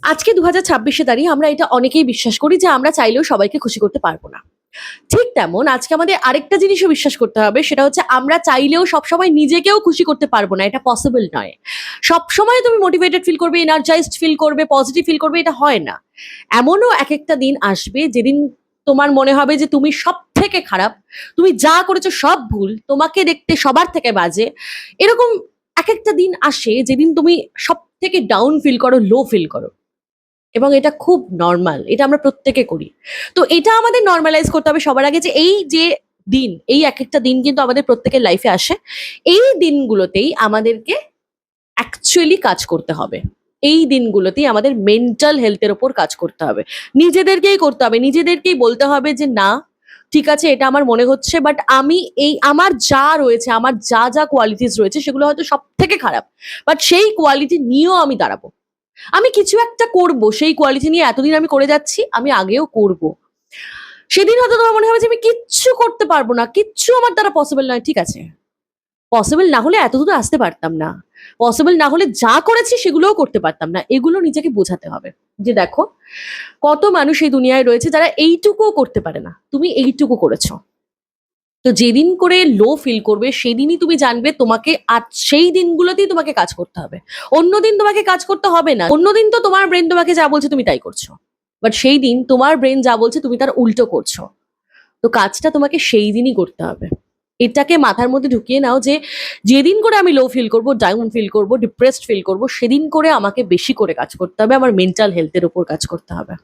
আজকে 2026-এ দাঁড়িয়ে আমরা এটা অনেকেই বিশ্বাস করি যে আমরা চাইলেও সবাইকে খুশি করতে পারবো না। ঠিক তেমন আজকে আমাদের আরেকটা জিনিসও বিশ্বাস করতে হবে, সেটা হচ্ছে আমরা চাইলেও সবসময় নিজেকেও খুশি করতে পারবো না। এটা পসিবল নয়। সবসময় তুমি মোটিভেটেড ফিল করবে, এনার্জাইজড ফিল করবে, পজিটিভ ফিল করবে, এটা হয় না। এমনও একেকটা দিন আসবে যেদিন তোমার মনে হবে যে তুমি সবথেকে খারাপ, তুমি যা করেছো সব ভুল, তোমাকে দেখতে সবার থেকে বাজে। এরকম একেকটা দিন আসে যেদিন তুমি সবথেকে ডাউন ফিল করো, লো ফিল করো। এবং এটা খুব নরমাল, এটা আমরা প্রত্যেকে করি। তো এটা আমাদের নর্মালাইজ করতে হবে সবার আগে, যে এই যে দিন, এই এক একটা দিন কিন্তু আমাদের প্রত্যেকের লাইফে আসে। এই দিনগুলোতেই আমাদেরকে অ্যাকচুয়ালি কাজ করতে হবে। এই দিনগুলোতেই আমাদের মেন্টাল হেলথের ওপর কাজ করতে হবে। নিজেদেরকেই করতে হবে, নিজেদেরকেই বলতে হবে যে না, ঠিক আছে, এটা আমার মনে হচ্ছে, বাট আমি এই আমার যা রয়েছে, আমার যা যা কোয়ালিটিস রয়েছে সেগুলো হয়তো সব থেকে খারাপ, বাট সেই কোয়ালিটি নিয়েও আমি দাঁড়াবো। আমি কিছু একটা করব, সেই কোয়ালিটি নিয়ে এতদিন আমি করে যাচ্ছি, আমি আগেও করব। সেদিন হয়তো তোমার মনে হবে যে আমি কিচ্ছু করতে পারবো না, কিচ্ছু আমার দ্বারা পসিবল নয়, ঠিক আছে। পসিবল না হলে এত দূর আসতে পারতাম না। পসিবল না হলে যা করেছি সেগুলোও করতে পারতাম না। এগুলো নিজেকে বোঝাতে হবে যে দেখো, কত মানুষ এই দুনিয়ায় রয়েছে যারা এইটুকুও করতে পারে না, তুমি এইটুকু করেছো। তো যেদিন করে লো ফিল করবে সেদিনই তুমি জানবে তোমাকে আজ সেই দিনগুলোতেই তোমাকে কাজ করতে হবে। অন্যদিন তোমাকে কাজ করতে হবে না। অন্যদিন তো তোমার ব্রেন তোমাকে যা বলছে তুমি তাই করছো, বাট সেই দিন তোমার ব্রেন যা বলছে তুমি তার উল্টো করছো। তো কাজটা তোমাকে সেই দিনই করতে হবে। এটাকে মাথার মধ্যে ঢুকিয়ে নাও যে যেদিন করে আমি লো ফিল করবো, ডাউন ফিল করবো, ডিপ্রেসড ফিল করবো, সেদিন করে আমাকে বেশি করে কাজ করতে হবে, আমার মেন্টাল হেলথের উপর কাজ করতে হবে।